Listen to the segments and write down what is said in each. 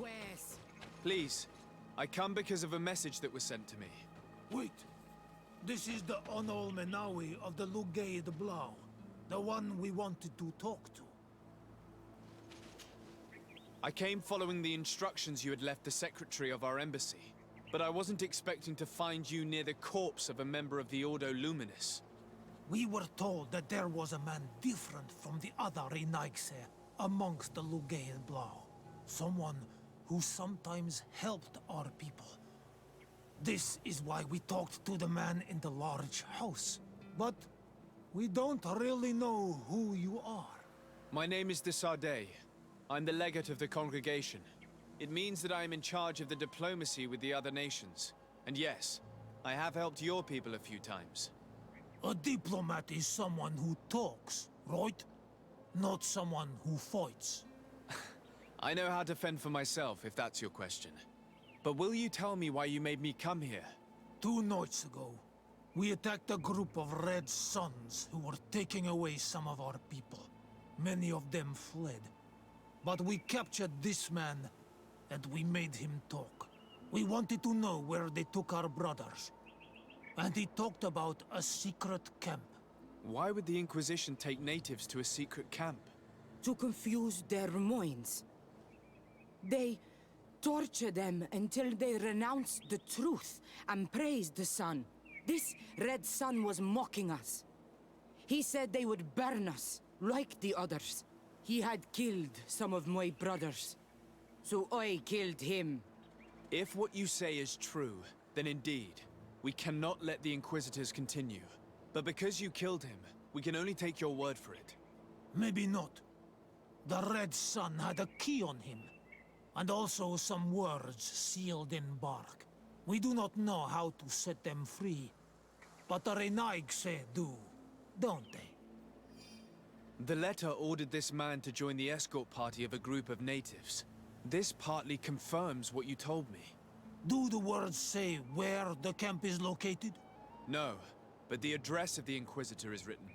pues. Please, I come because of a message that was sent to me. Wait. This is the Onol Menawi of the Lugay de Blau. The one we wanted to talk to. I came following the instructions you had left the secretary of our embassy, but I wasn't expecting to find you near the corpse of a member of the Ordo Luminis. We were told that there was a man different from the other Renaigse amongst the Lugay de Blau. Someone who sometimes helped our people. This is why we talked to the man in the large house. But we don't really know who you are. My name is de Sardet. I'm the legate of the congregation. It means that I am in charge of the diplomacy with the other nations. And yes, I have helped your people a few times. A diplomat is someone who talks, right? Not someone who fights. I know how to fend for myself, if that's your question. But will you tell me why you made me come here? 2 nights ago, we attacked a group of Red Suns who were taking away some of our people. Many of them fled. But we captured this man, and we made him talk. We wanted to know where they took our brothers. And he talked about a secret camp. Why would the Inquisition take natives to a secret camp? To confuse their minds. They torture them until they renounce the truth and praise the sun. This Red Sun was mocking us. He said they would burn us, like the others. He had killed some of my brothers, so I killed him. If what you say is true, then indeed, we cannot let the Inquisitors continue. But because you killed him, we can only take your word for it. Maybe not. The Red Sun had a key on him. And also some words sealed in bark. We do not know how to set them free. But the Renaigse do, don't they? The letter ordered this man to join the escort party of a group of natives. This partly confirms what you told me. Do the words say where the camp is located? No, but the address of the Inquisitor is written.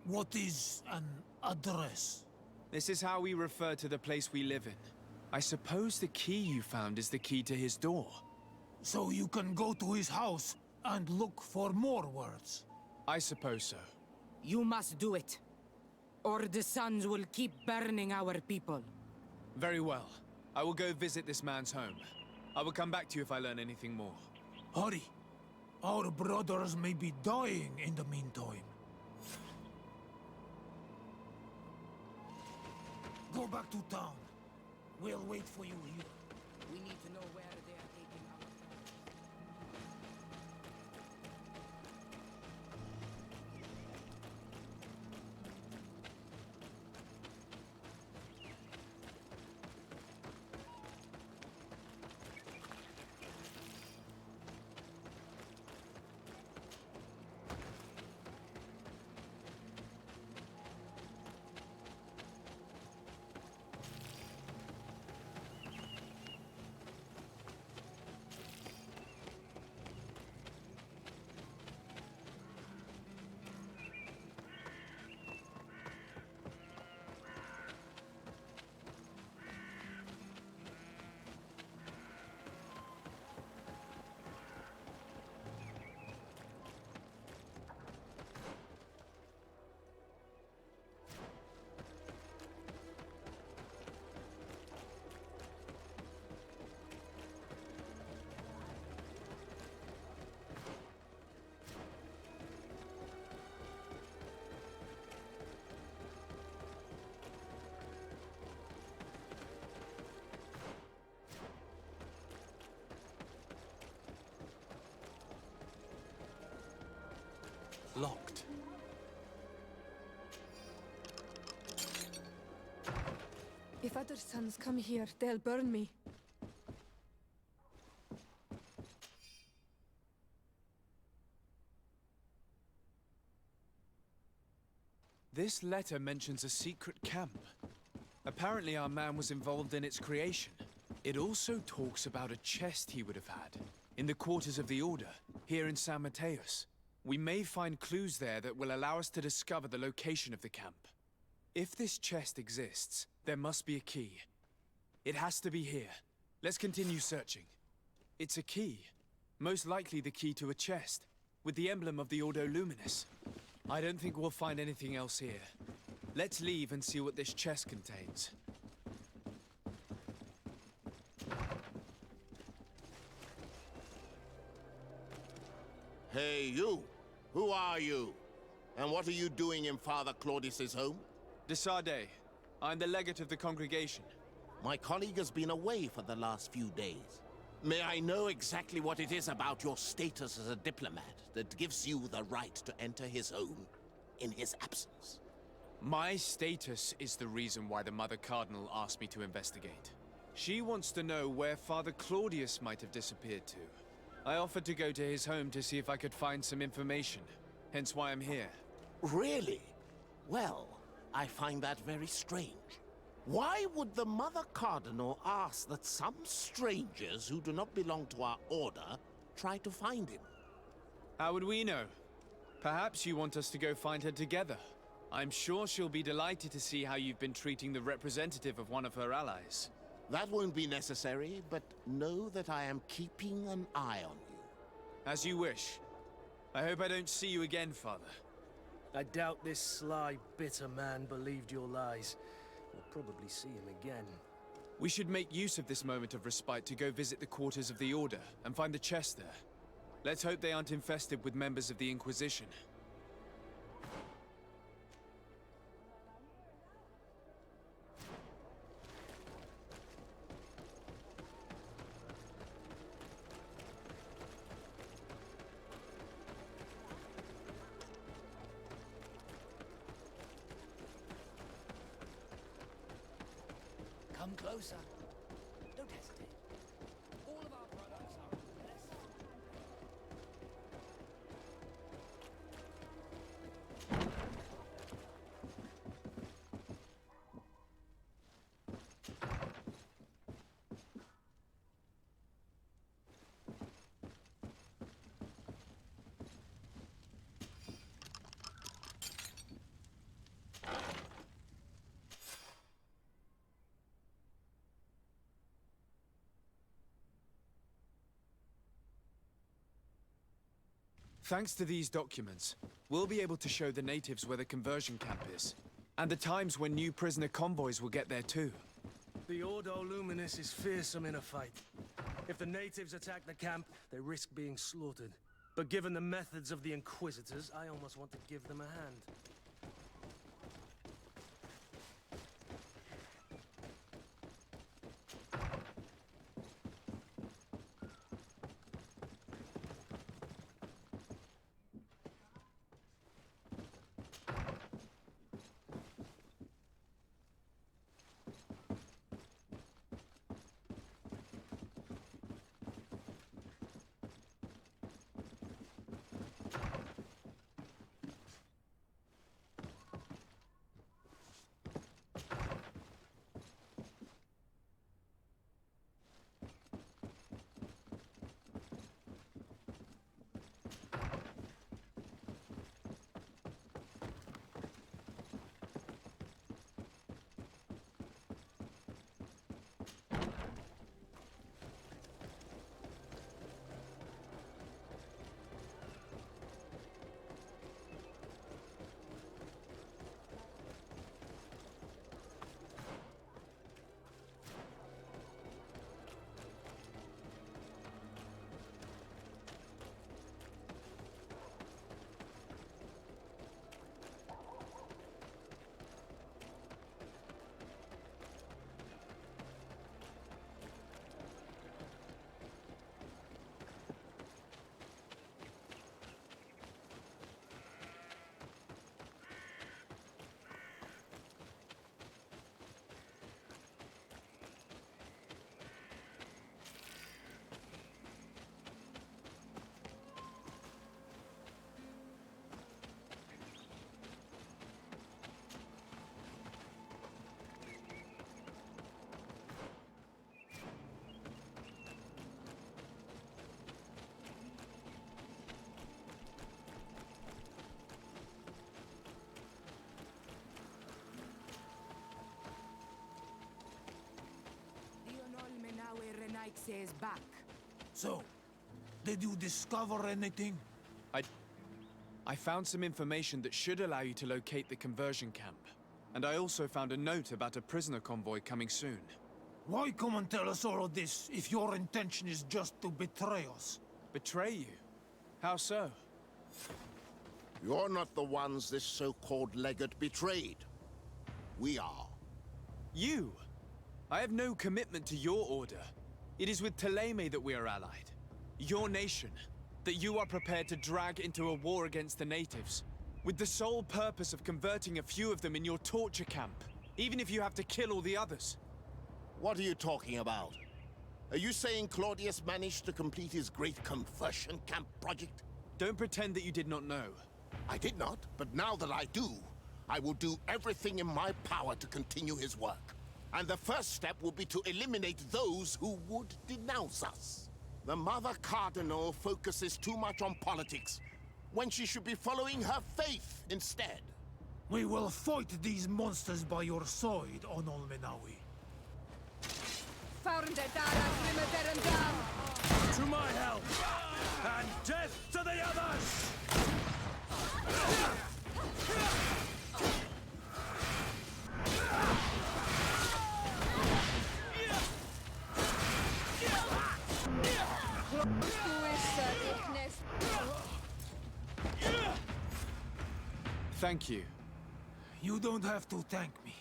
What is an address? This is how we refer to the place we live in. I suppose the key you found is the key to his door. So you can go to his house and look for more words? I suppose so. You must do it, or the suns will keep burning our people. Very well. I will go visit this man's home. I will come back to you if I learn anything more. Hurry. Our brothers may be dying in the meantime. Go back to town. We'll wait for you here. We need to know where they are taking our brothers. Locked. If other sons come here, they'll burn me. This letter mentions a secret camp. Apparently our man was involved in its creation. It also talks about a chest he would have had, in the quarters of the Order, here in San Mateus. We may find clues there that will allow us to discover the location of the camp. If this chest exists, there must be a key. It has to be here. Let's continue searching. It's a key. Most likely the key to a chest, with the emblem of the Ordo Luminis. I don't think we'll find anything else here. Let's leave and see what this chest contains. Hey, you! Who are you? And what are you doing in Father Claudius's home? De Sade. I'm the legate of the congregation. My colleague has been away for the last few days. May I know exactly what it is about your status as a diplomat that gives you the right to enter his home in his absence? My status is the reason why the Mother Cardinal asked me to investigate. She wants to know where Father Claudius might have disappeared to. I offered to go to his home to see if I could find some information, hence why I'm here. Really? Well, I find that very strange. Why would the Mother Cardinal ask that some strangers who do not belong to our order try to find him? How would we know? Perhaps you want us to go find her together. I'm sure she'll be delighted to see how you've been treating the representative of one of her allies. That won't be necessary, but know that I am keeping an eye on you. As you wish. I hope I don't see you again, Father. I doubt this sly, bitter man believed your lies. We'll probably see him again. We should make use of this moment of respite to go visit the quarters of the Order and find the chest there. Let's hope they aren't infested with members of the Inquisition. Come closer. Don't hesitate. All of our products are blessed. Thanks to these documents, we'll be able to show the natives where the conversion camp is, and the times when new prisoner convoys will get there too. The Ordo Luminis is fearsome in a fight. If the natives attack the camp, they risk being slaughtered. But given the methods of the Inquisitors, I almost want to give them a hand. says back. So, did you discover anything? I found some information that should allow you to locate the conversion camp. And I also found a note about a prisoner convoy coming soon. Why come and tell us all of this if your intention is just to betray us? Betray you? How so? You're not the ones this so-called legate betrayed. We are. You? I have no commitment to your order. It is with Ptolemy that we are allied. Your nation. That you are prepared to drag into a war against the natives. With the sole purpose of converting a few of them in your torture camp. Even if you have to kill all the others. What are you talking about? Are you saying Claudius managed to complete his great conversion camp project? Don't pretend that you did not know. I did not, but now that I do, I will do everything in my power to continue his work. And the first step will be to eliminate those who would denounce us. The Mother Cardinal focuses too much on politics, when she should be following her faith instead. We will fight these monsters by your side, on Olmenawi. To my help! And death to the others! Thank you. You don't have to thank me.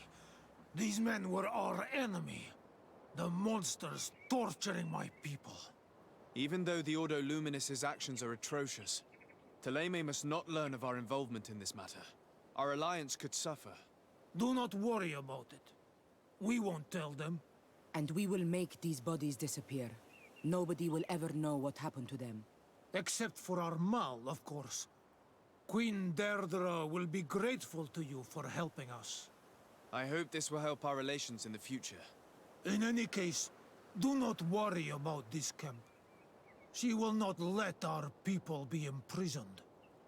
These men were our enemy. The monsters torturing my people. Even though the Ordo Luminis' actions are atrocious, Ptolemy must not learn of our involvement in this matter. Our alliance could suffer. Do not worry about it. We won't tell them. And we will make these bodies disappear. Nobody will ever know what happened to them. Except for our Mal, of course. Queen Deirdre will be grateful to you for helping us. I hope this will help our relations in the future. In any case, do not worry about this camp. She will not let our people be imprisoned.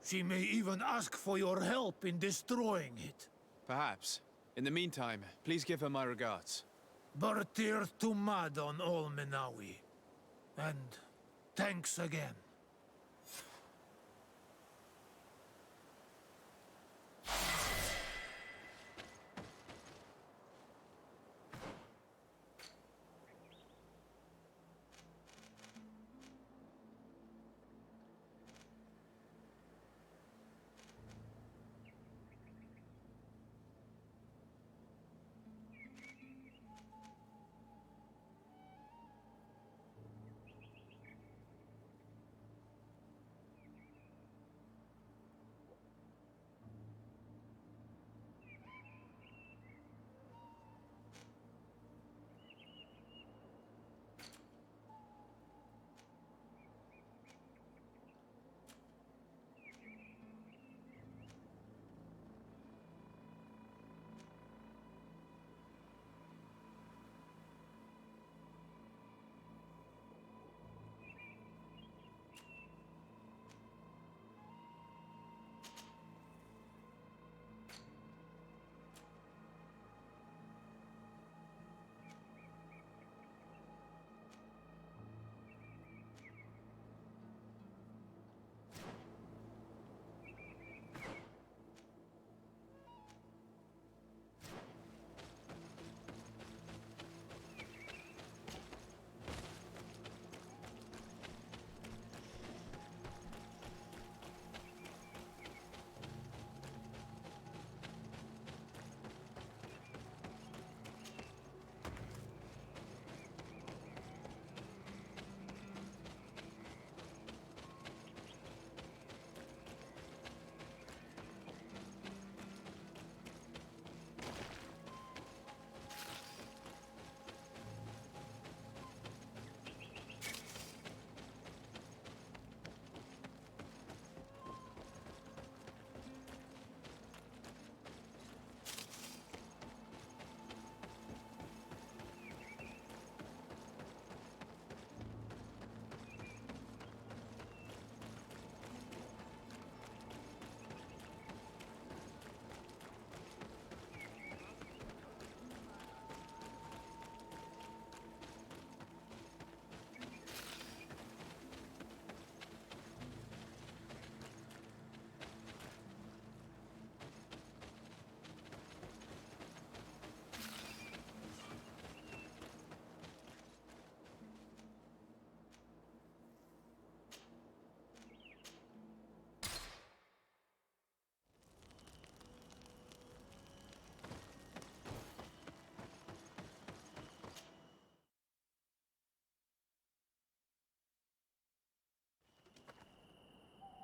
She may even ask for your help in destroying it. Perhaps. In the meantime, please give her my regards. Bartir Tumad on Olmenawi. And thanks again.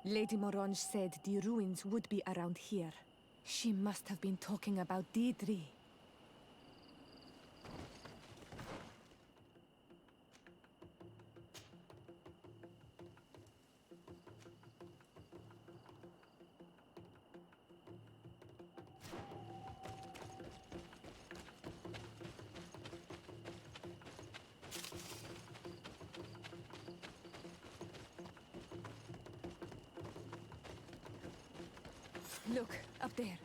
Lady Morange said the ruins would be around here. She must have been talking about Deirdre. Look, up there.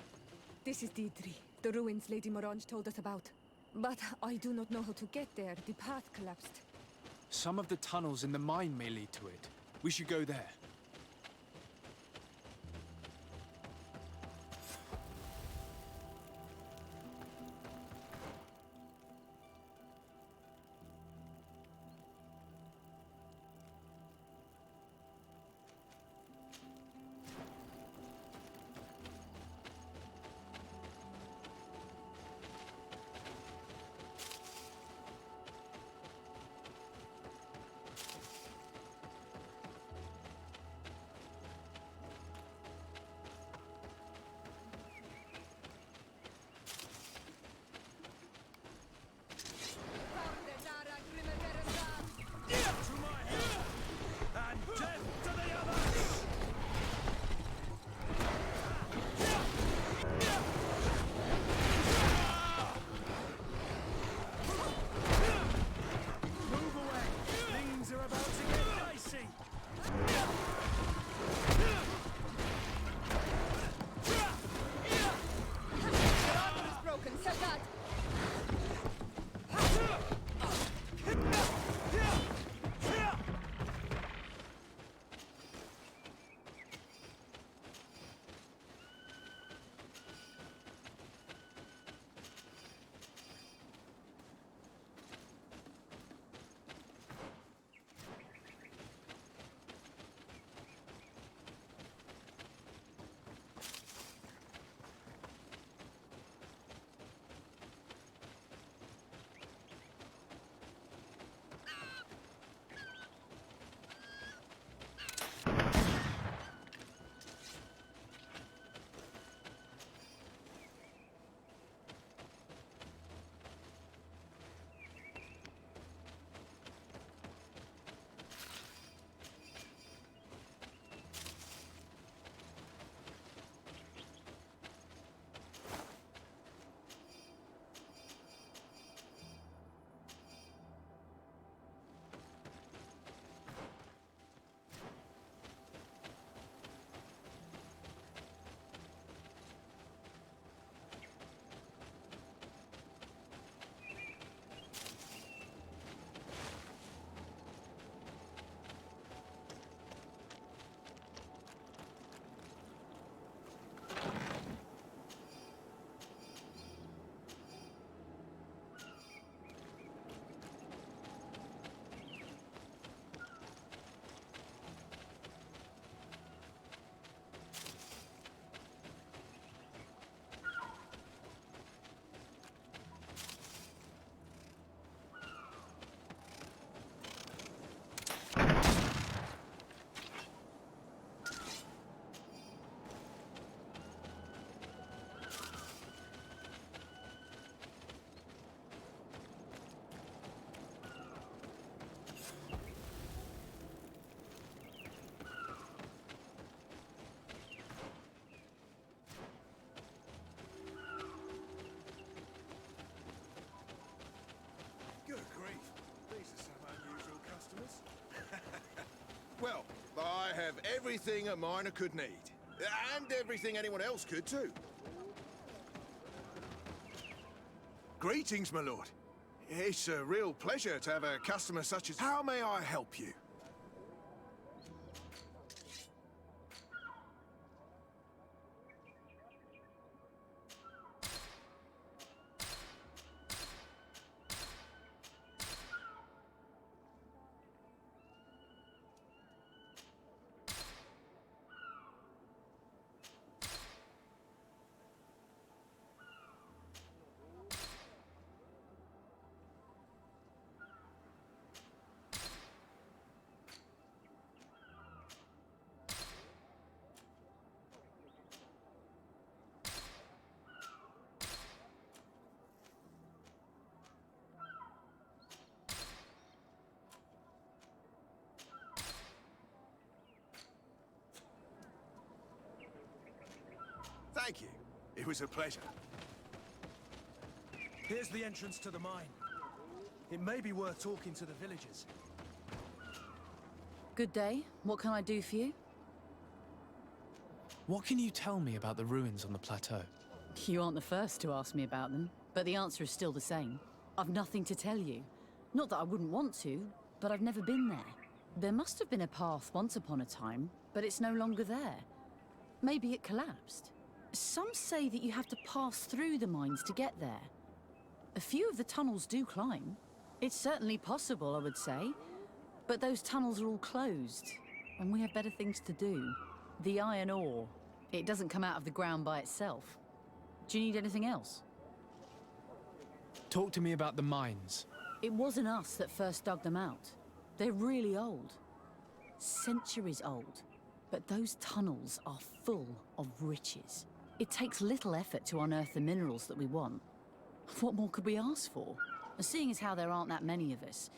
This is Deirdre, the ruins Lady Morange told us about. But I do not know how to get there. The path collapsed. Some of the tunnels in the mine may lead to it. We should go there. Well, I have everything a miner could need. And everything anyone else could, too. Greetings, my lord. It's a real pleasure to have a customer such as... How may I help you? Thank you. It was a pleasure. Here's the entrance to the mine. It may be worth talking to the villagers. Good day. What can I do for you? What can you tell me about the ruins on the plateau? You aren't the first to ask me about them, but the answer is still the same. I've nothing to tell you. Not that I wouldn't want to, but I've never been there. There must have been a path once upon a time, but it's no longer there. Maybe it collapsed. Some say that you have to pass through the mines to get there. A few of the tunnels do climb. It's certainly possible, I would say. But those tunnels are all closed, and we have better things to do. The iron ore, it doesn't come out of the ground by itself. Do you need anything else? Talk to me about the mines. It wasn't us that first dug them out. They're really old. Centuries old. But those tunnels are full of riches. It takes little effort to unearth the minerals that we want. What more could we ask for? Seeing as how there aren't that many of us,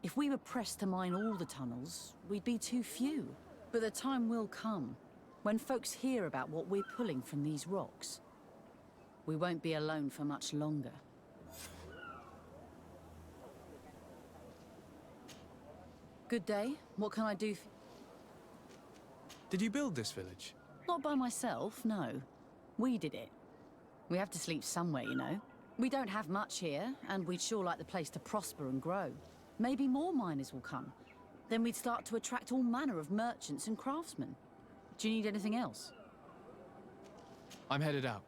if we were pressed to mine all the tunnels, we'd be too few. But the time will come, when folks hear about what we're pulling from these rocks. We won't be alone for much longer. Good day. What can I do for... Did you build this village? Not by myself, no. We did it. We have to sleep somewhere, you know. We don't have much here, and we'd sure like the place to prosper and grow. Maybe more miners will come. Then we'd start to attract all manner of merchants and craftsmen. Do you need anything else? I'm headed out.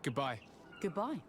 Goodbye. Goodbye.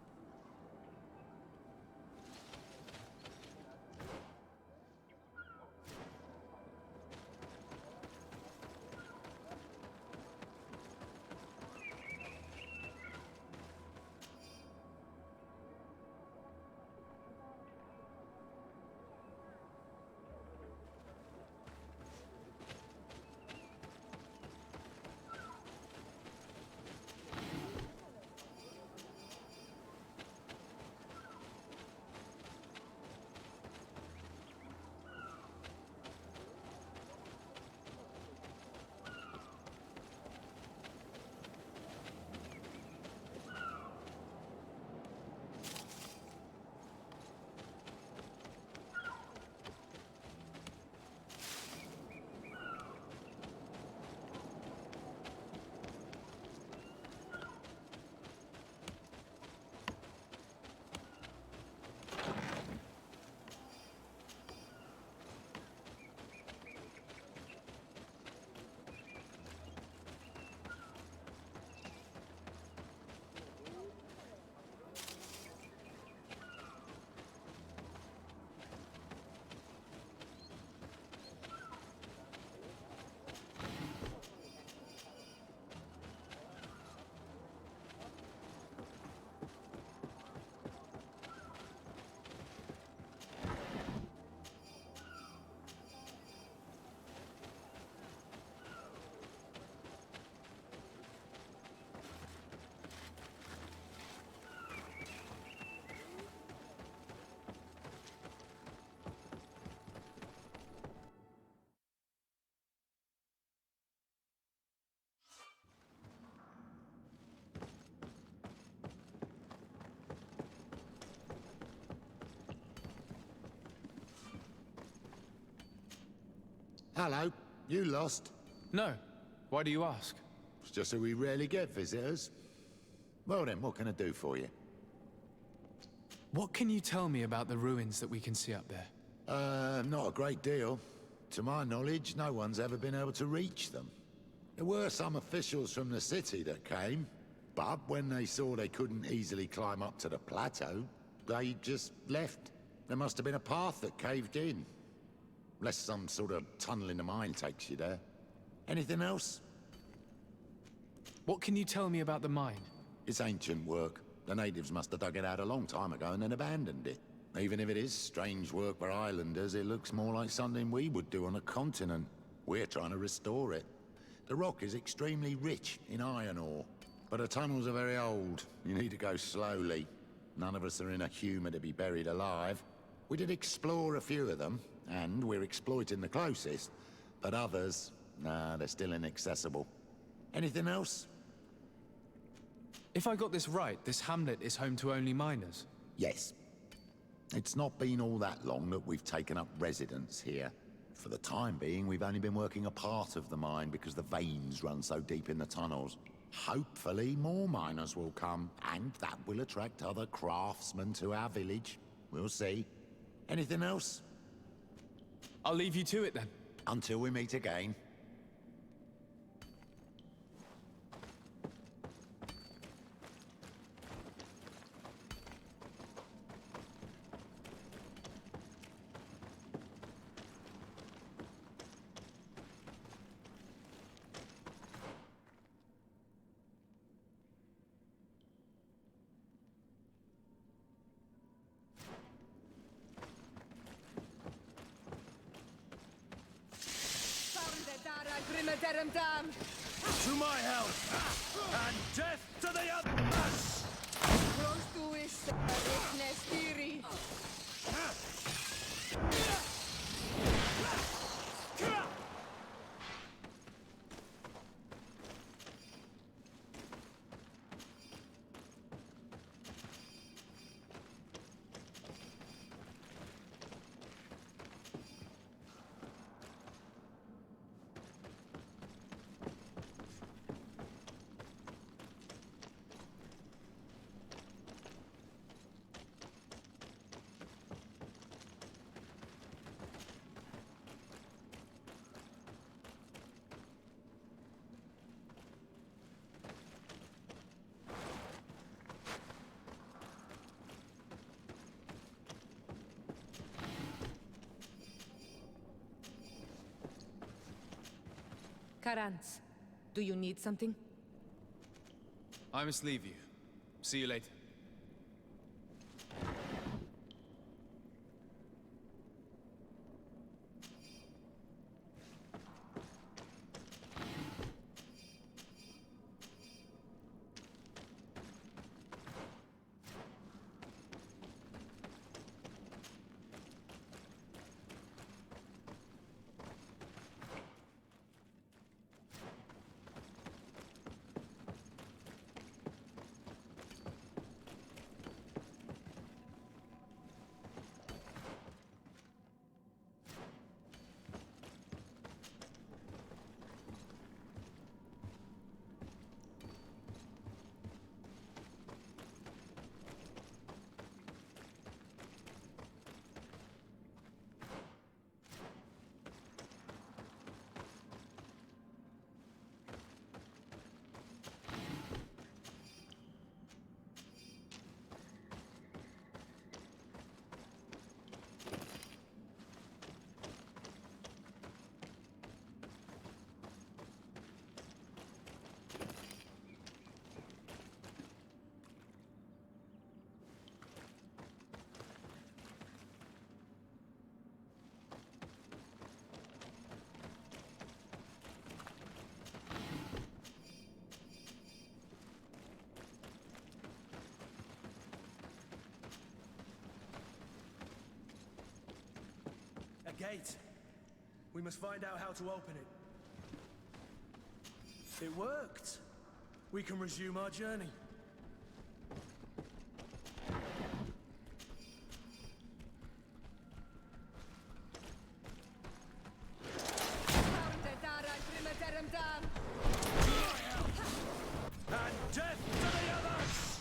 Hello, you lost? No. Why do you ask? It's just that we rarely get visitors. Well then, what can I do for you? What can you tell me about the ruins that we can see up there? Not a great deal. To my knowledge, no one's ever been able to reach them. There were some officials from the city that came, but when they saw they couldn't easily climb up to the plateau, they just left. There must have been a path that caved in. Unless some sort of tunnel in the mine takes you there. Anything else? What can you tell me about the mine? It's ancient work. The natives must have dug it out a long time ago and then abandoned it. Even if it is strange work for islanders, it looks more like something we would do on a continent. We're trying to restore it. The rock is extremely rich in iron ore, but the tunnels are very old. You need to go slowly. None of us are in a humour to be buried alive. We did explore a few of them, and we're exploiting the closest. But others, nah, they're still inaccessible. Anything else? If I got this right, this hamlet is home to only miners. Yes. It's not been all that long that we've taken up residence here. For the time being, we've only been working a part of the mine because the veins run so deep in the tunnels. Hopefully, more miners will come, and that will attract other craftsmen to our village. We'll see. Anything else? I'll leave you to it then. Until we meet again. To my help! And death to the others! Karans, do you need something? I must leave you. See you later. A gate. We must find out how to open it. It worked. We can resume our journey. And death to the others!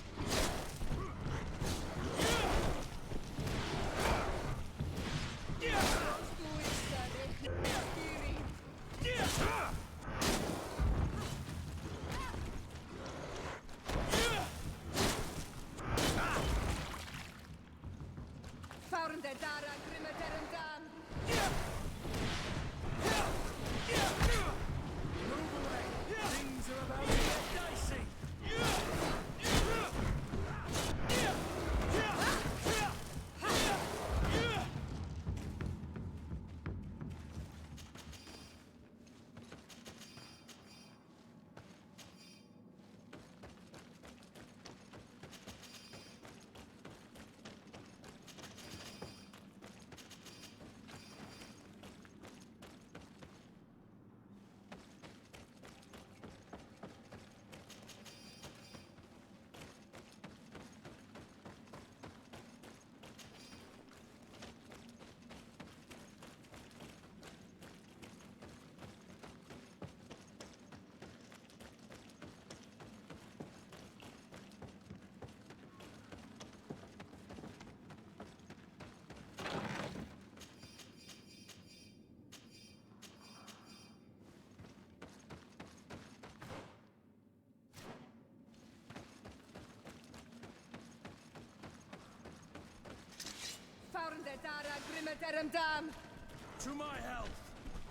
Move away! To my health!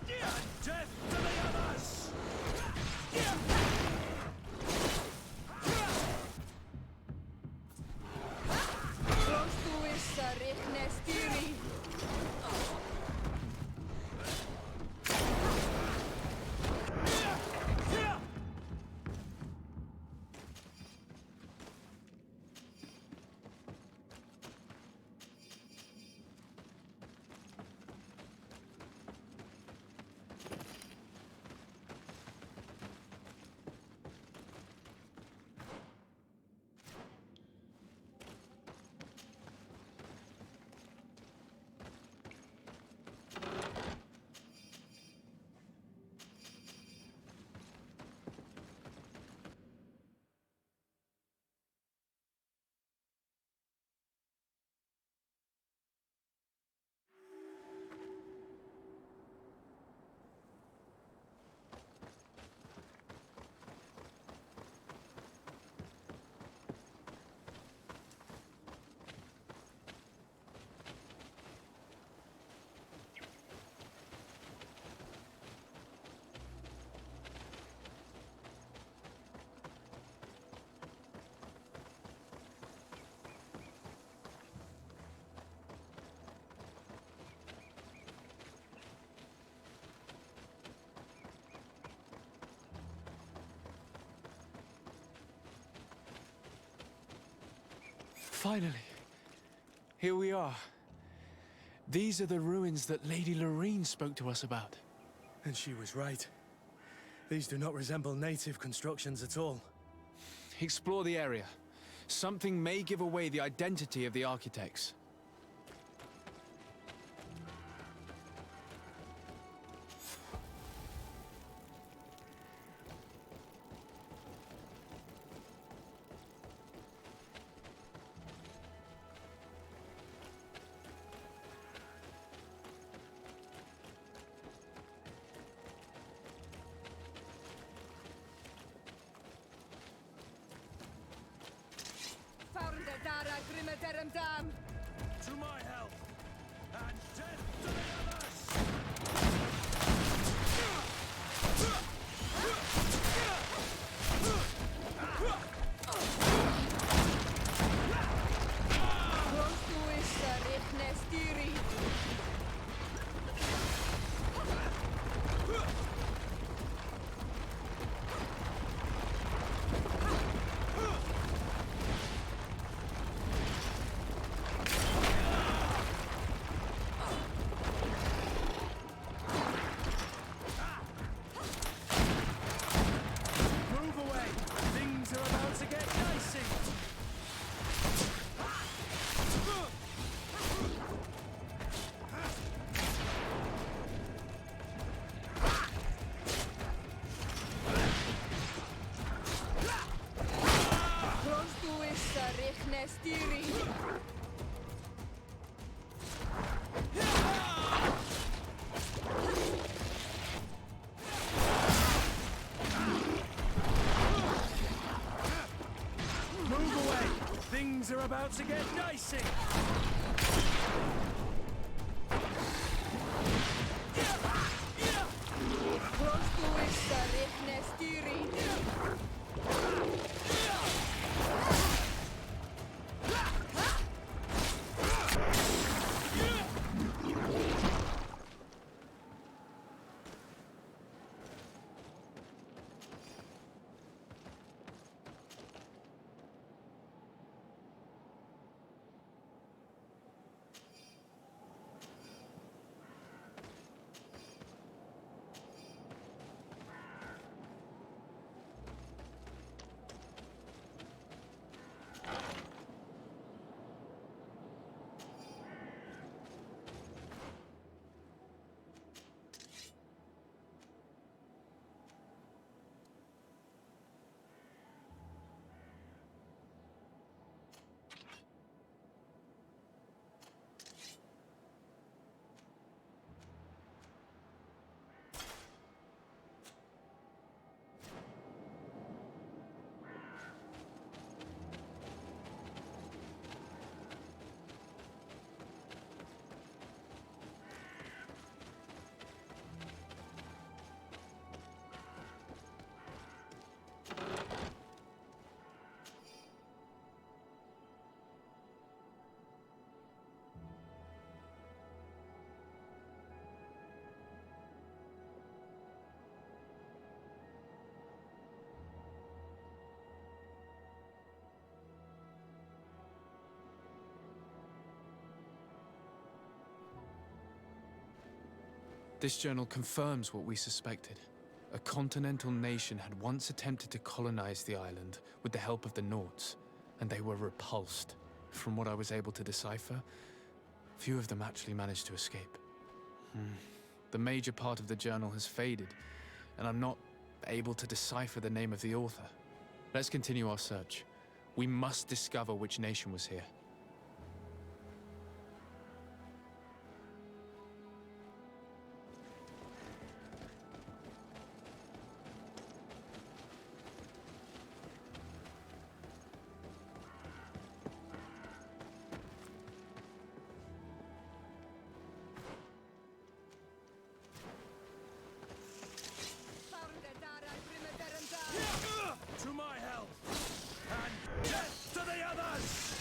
And death to the others! Finally. Here we are. These are the ruins that Lady Lorene spoke to us about. And she was right. These do not resemble native constructions at all. Explore the area. Something may give away the identity of the architects. To my health! And death to the others! Things are about to get dicey! This journal confirms what we suspected. A continental nation had once attempted to colonize the island with the help of the Nords, and they were repulsed. From what I was able to decipher, few of them actually managed to escape. The major part of the journal has faded, and I'm not able to decipher the name of the author. Let's continue our search. We must discover which nation was here. To my help! And death to the others!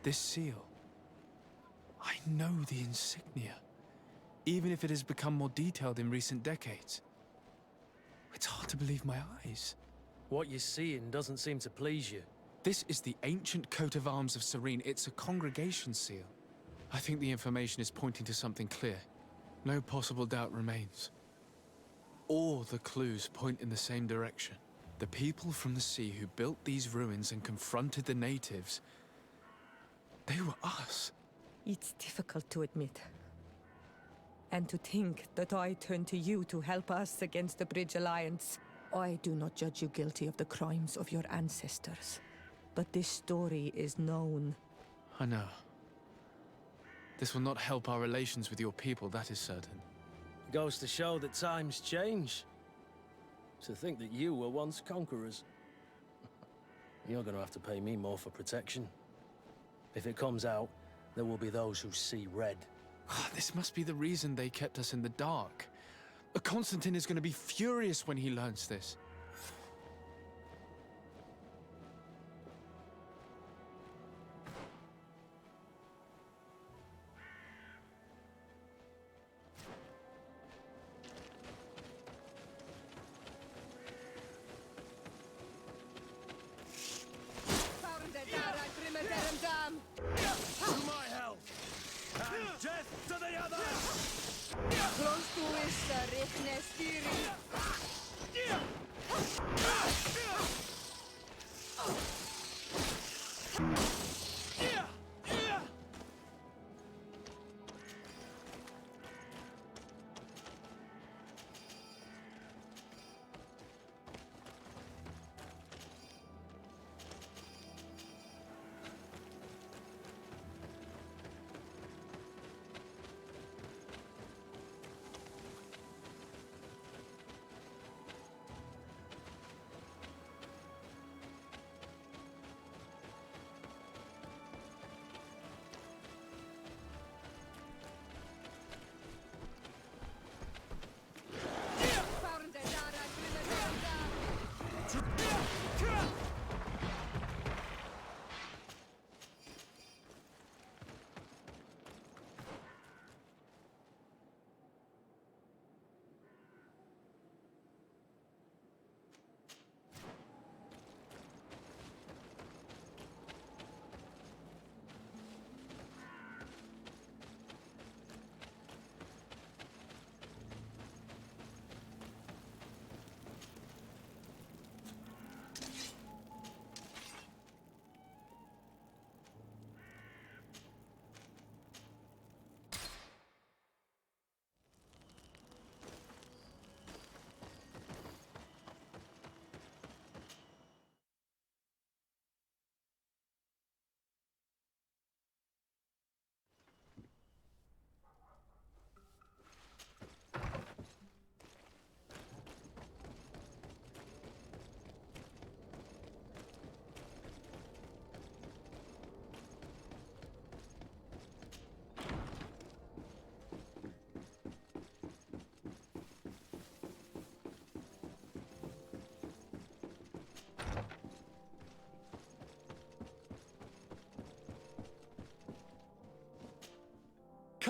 This seal. I know the insignia, even if it has become more detailed in recent decades. It's hard to believe my eyes. What you're seeing doesn't seem to please you. This is the ancient coat of arms of Serene. It's a congregation seal. I think the information is pointing to something clear. No possible doubt remains. All the clues point in the same direction. The people from the sea who built these ruins and confronted the natives, they were us. It's difficult to admit. And to think that I turned to you to help us against the Bridge Alliance. I do not judge you guilty of the crimes of your ancestors. But this story is known. I know. This will not help our relations with your people, that is certain. Goes to show that times change. To think that you were once conquerors. You're gonna have to pay me more for protection. If it comes out, there will be those who see red. This must be the reason they kept us in the dark. Constantine is going to be furious when he learns this. To my help! And death to the others! Close to Issa, Rikne Spichris.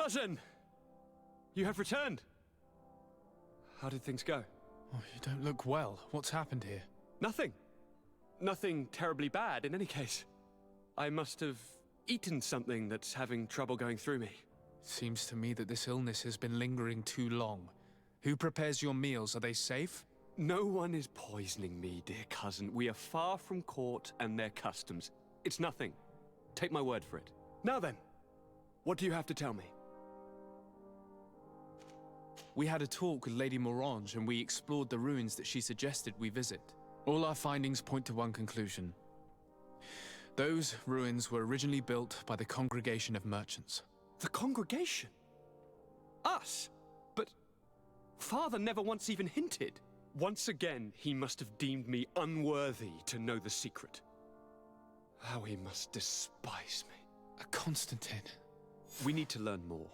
Cousin! You have returned. How did things go? Oh, you don't look well. What's happened here? Nothing. Nothing terribly bad, in any case. I must have eaten something that's having trouble going through me. Seems to me that this illness has been lingering too long. Who prepares your meals? Are they safe? No one is poisoning me, dear cousin. We are far from court and their customs. It's nothing. Take my word for it. Now then, what do you have to tell me? We had a talk with Lady Morange and we explored the ruins that she suggested we visit. All our findings point to one conclusion. Those ruins were originally built by the Congregation of Merchants. The Congregation? Us? But Father never once even hinted. Once again, he must have deemed me unworthy to know the secret. How he must despise me. Constantine. We need to learn more.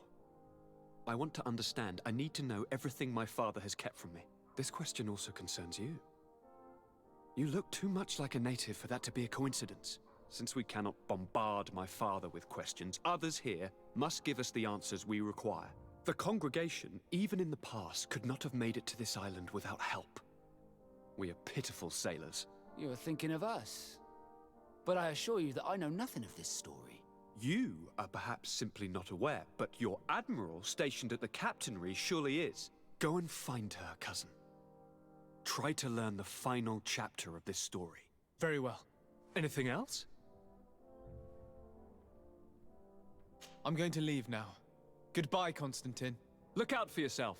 I want to understand. I need to know everything my father has kept from me. This question also concerns you. You look too much like a native for that to be a coincidence. Since we cannot bombard my father with questions, others here must give us the answers we require. The congregation, even in the past, could not have made it to this island without help. We are pitiful sailors. You are thinking of us. But I assure you that I know nothing of this story. You are perhaps simply not aware, but your admiral stationed at the captainry surely is. Go and find her, cousin. Try to learn the final chapter of this story. Very well. Anything else? I'm going to leave now. Goodbye, Constantine. Look out for yourself.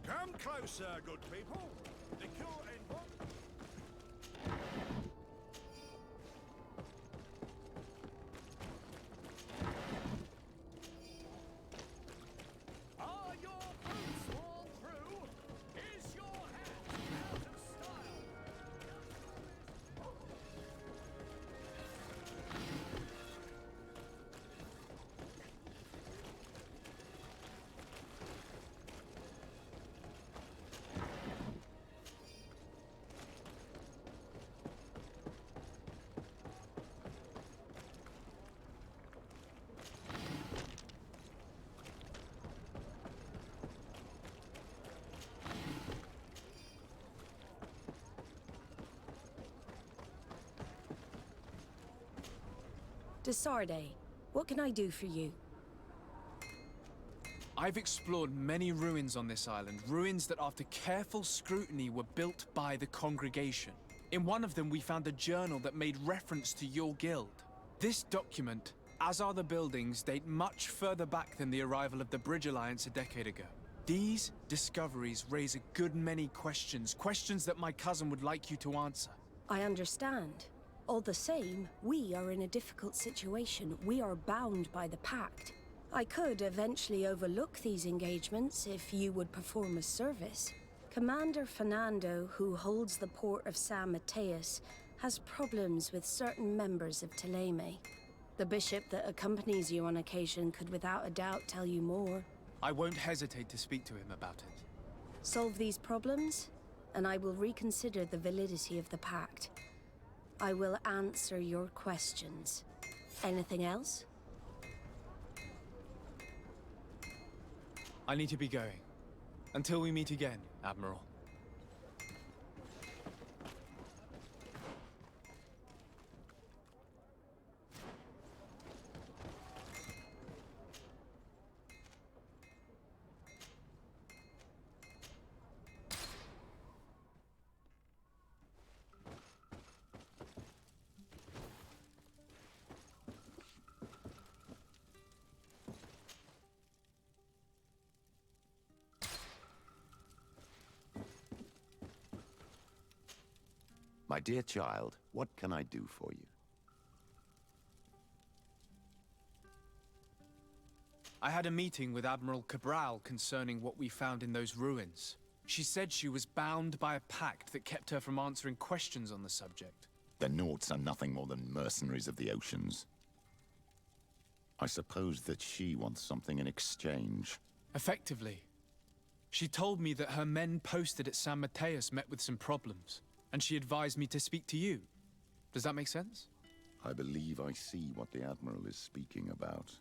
Come closer, good people. The cure in Are your boots worn through? Is your hat out of style? Desarde, what can I do for you? I've explored many ruins on this island, ruins that after careful scrutiny were built by the congregation. In one of them we found a journal that made reference to your guild. This document, as are the buildings, date much further back than the arrival of the Bridge Alliance a decade ago. These discoveries raise a good many questions, questions that my cousin would like you to answer. I understand. All the same, we are in a difficult situation. We are bound by the pact. I could eventually overlook these engagements if you would perform a service. Commander Fernando, who holds the port of San Mateus, has problems with certain members of Teleme. The bishop that accompanies you on occasion could without a doubt tell you more. I won't hesitate to speak to him about it. Solve these problems, and I will reconsider the validity of the pact. I will answer your questions. Anything else? I need to be going. Until we meet again, Admiral. My dear child, what can I do for you? I had a meeting with Admiral Cabral concerning what we found in those ruins. She said she was bound by a pact that kept her from answering questions on the subject. The Nauts are nothing more than mercenaries of the oceans. I suppose that she wants something in exchange. Effectively. She told me that her men posted at San Mateus met with some problems, and she advised me to speak to you. Does that make sense? I believe I see what the Admiral is speaking about.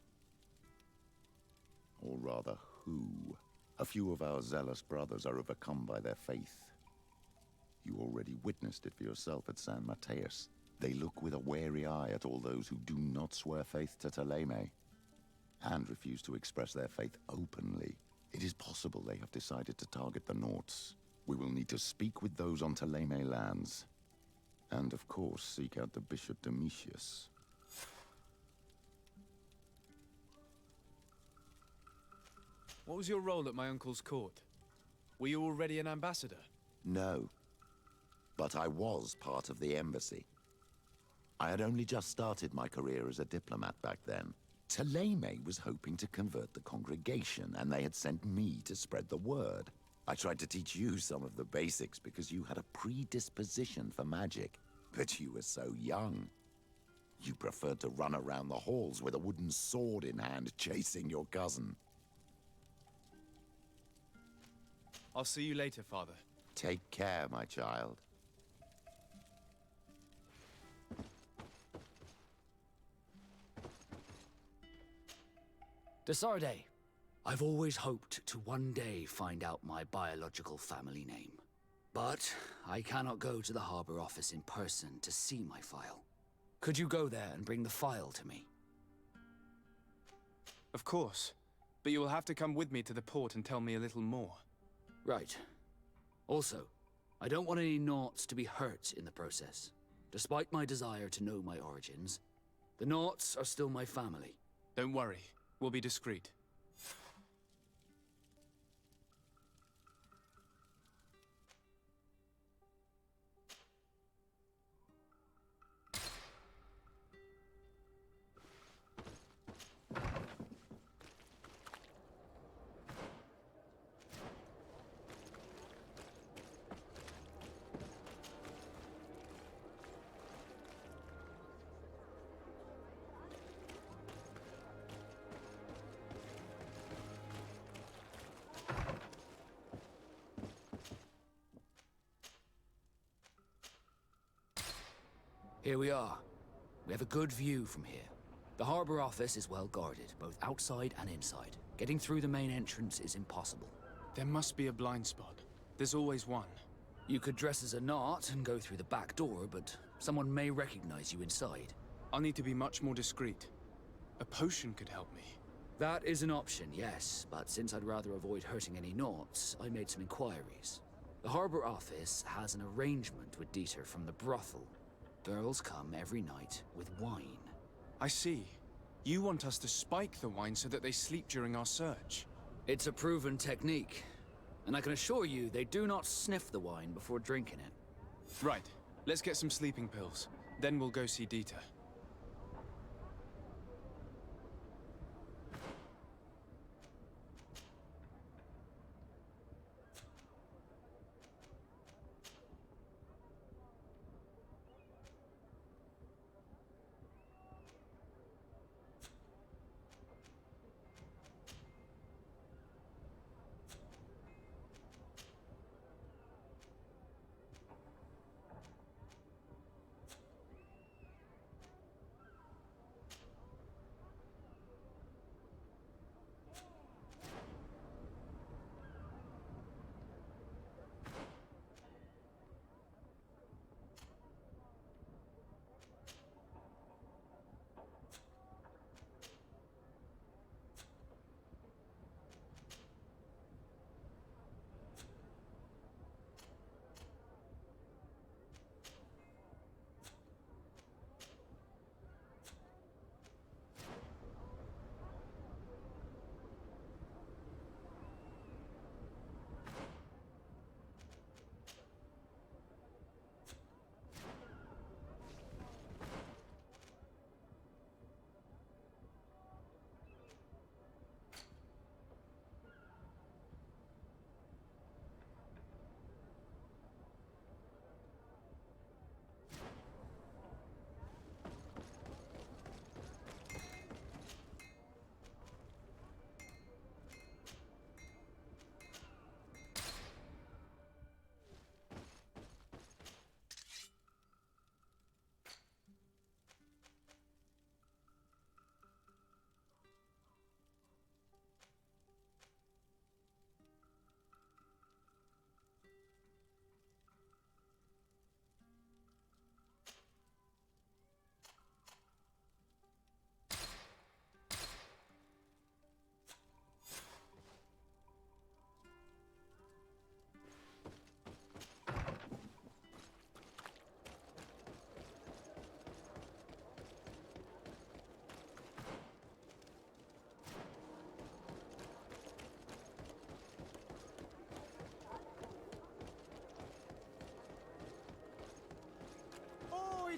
Or rather, who. A few of our zealous brothers are overcome by their faith. You already witnessed it for yourself at San Mateus. They look with a wary eye at all those who do not swear faith to Thélème, and refuse to express their faith openly. It is possible they have decided to target the Nauts. We will need to speak with those on Thélème lands. And of course, seek out the Bishop Domitius. What was your role at my uncle's court? Were you already an ambassador? No. But I was part of the embassy. I had only just started my career as a diplomat back then. Thélème was hoping to convert the congregation, and they had sent me to spread the word. I tried to teach you some of the basics because you had a predisposition for magic, but you were so young. You preferred to run around the halls with a wooden sword in hand, chasing your cousin. I'll see you later, Father. Take care, my child. Desarde, I've always hoped to one day find out my biological family name. But I cannot go to the harbor office in person to see my file. Could you go there and bring the file to me? Of course. But you will have to come with me to the port and tell me a little more. Right. Also, I don't want any Nauts to be hurt in the process. Despite my desire to know my origins, the Nauts are still my family. Don't worry. We'll be discreet. Here we are. We have a good view from here. The harbor office is well guarded, both outside and inside. Getting through the main entrance is impossible. There must be a blind spot. There's always one. You could dress as a Naut and go through the back door, but someone may recognize you inside. I'll need to be much more discreet. A potion could help me. That is an option, yes, but since I'd rather avoid hurting any Nauts, I made some inquiries. The harbor office has an arrangement with Dieter from the brothel. Girls come every night with wine. I see. You want us to spike the wine so that they sleep during our search. It's a proven technique, and I can assure you they do not sniff the wine before drinking it. Right. Let's get some sleeping pills. Then we'll go see Dieter.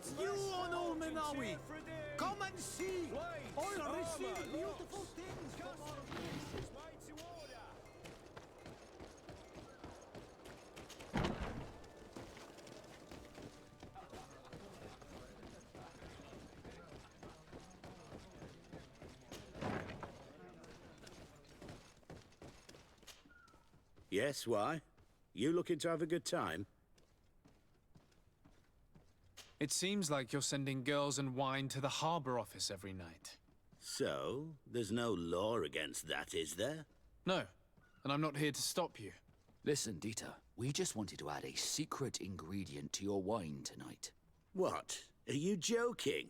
It's you, Onulminawi! Come and see! I'll receive beautiful things from our places. Yes, why? You looking to have a good time? It seems like you're sending girls and wine to the harbor office every night. So, there's no law against that, is there? No, and I'm not here to stop you. Listen, Dieter, we just wanted to add a secret ingredient to your wine tonight. What? Are you joking?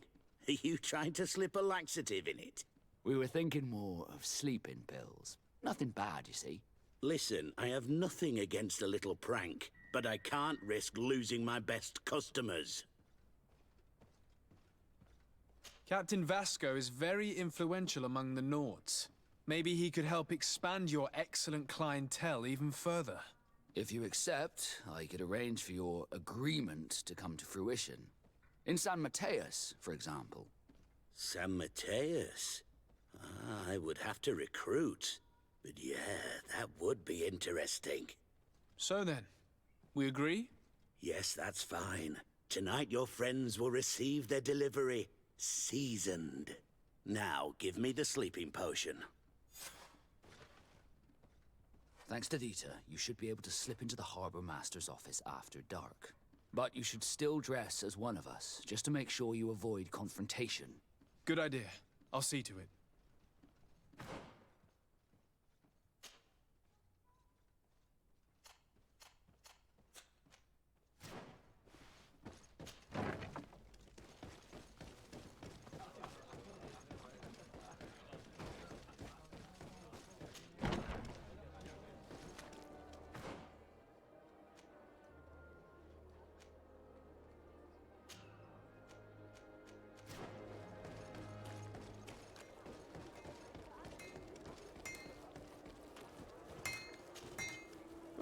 Are you trying to slip a laxative in it? We were thinking more of sleeping pills. Nothing bad, you see. Listen, I have nothing against a little prank, but I can't risk losing my best customers. Captain Vasco is very influential among the Nords. Maybe he could help expand your excellent clientele even further. If you accept, I could arrange for your agreement to come to fruition. In San Mateus, for example. San Mateus? I would have to recruit. But yeah, that would be interesting. So then, we agree? Yes, that's fine. Tonight your friends will receive their delivery. Seasoned. Now, give me the sleeping potion. Thanks to Dieter, you should be able to slip into the Harbor Master's office after dark. But you should still dress as one of us, just to make sure you avoid confrontation. Good idea. I'll see to it.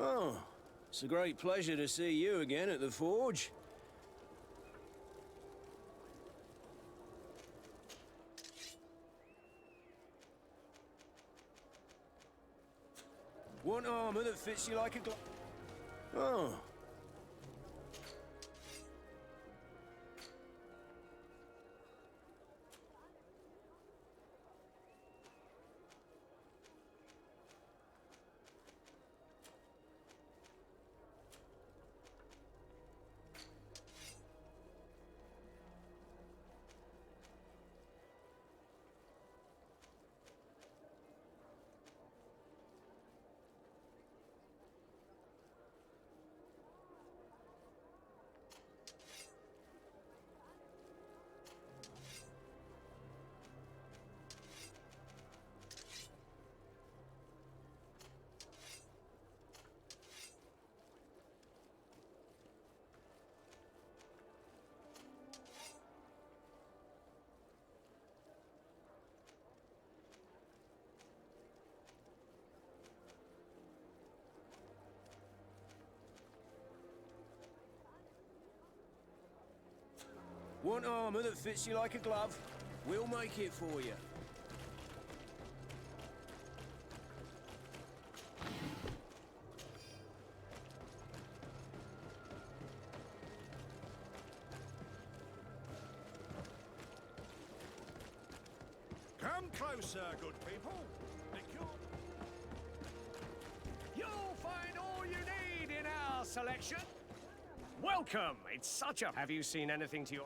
Oh, it's a great pleasure to see you again at the forge. Want armor that fits you like a glove? Oh. Want armor that fits you like a glove? We'll make it for you. Come closer, good people. You'll find all you need in our selection. Welcome. It's such a... Have you seen anything to your...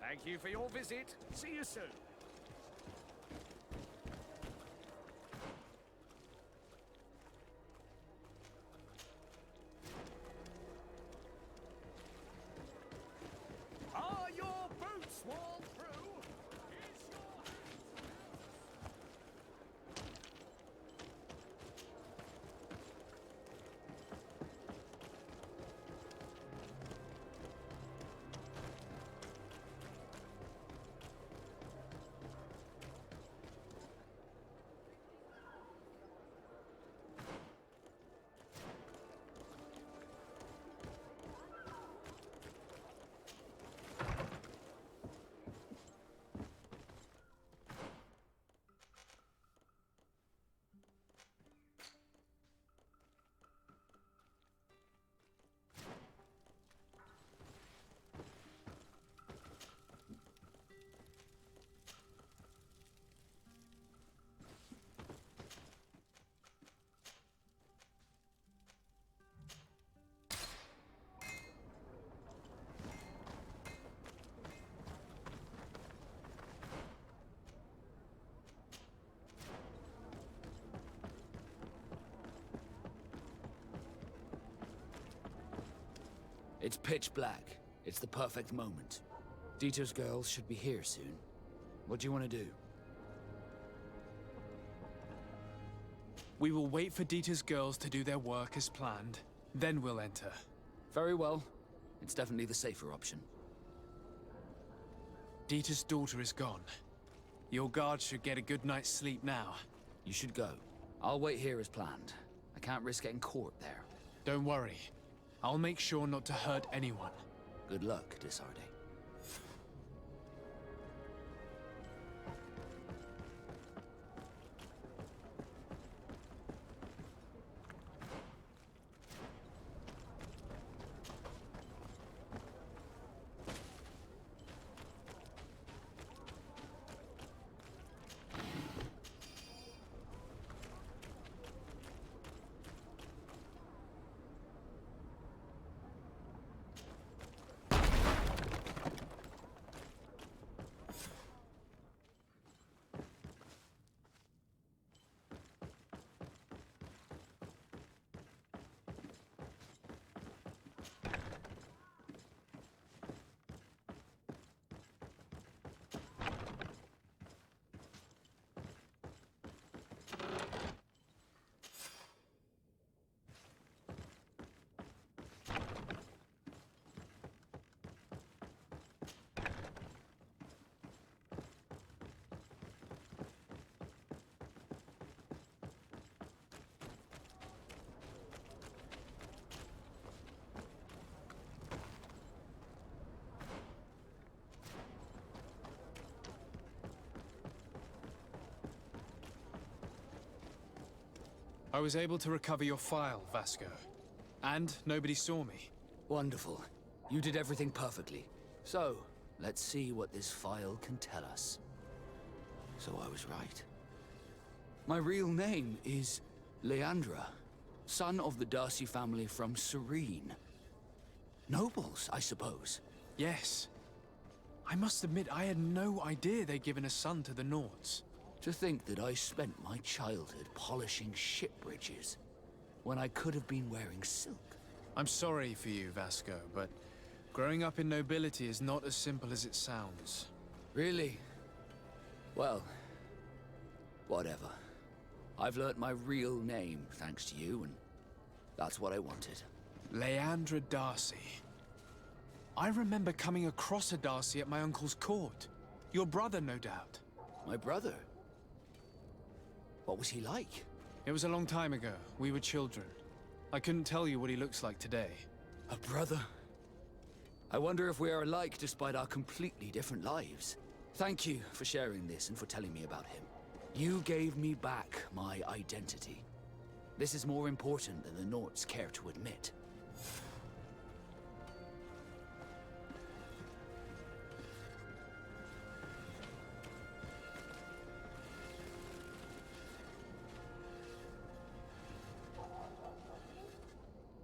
Thank you for your visit. See you soon. Are your boots worn through? Is your It's pitch black. It's the perfect moment. Dieter's girls should be here soon. What do you want to do? We will wait for Dieter's girls to do their work as planned. Then we'll enter. Very well. It's definitely the safer option. Dieter's daughter is gone. Your guards should get a good night's sleep now. You should go. I'll wait here as planned. I can't risk getting caught there. Don't worry. I'll make sure not to hurt anyone. Good luck, Disarde. I was able to recover your file, Vasco. And nobody saw me. Wonderful. You did everything perfectly. So, let's see what this file can tell us. So I was right. My real name is Leandra, son of the Darcy family from Serene. Nobles, I suppose. Yes. I must admit, I had no idea they'd given a son to the Nords. To think that I spent my childhood polishing ship bridges, when I could have been wearing silk. I'm sorry for you, Vasco, but growing up in nobility is not as simple as it sounds. Really? Well, whatever. I've learnt my real name, thanks to you, and that's what I wanted. Leandra Darcy. I remember coming across a Darcy at my uncle's court. Your brother, no doubt. My brother? What was he like? It was a long time ago. We were children. I couldn't tell you what he looks like today. A brother? I wonder if we are alike despite our completely different lives. Thank you for sharing this and for telling me about him. You gave me back my identity. This is more important than the Nords care to admit.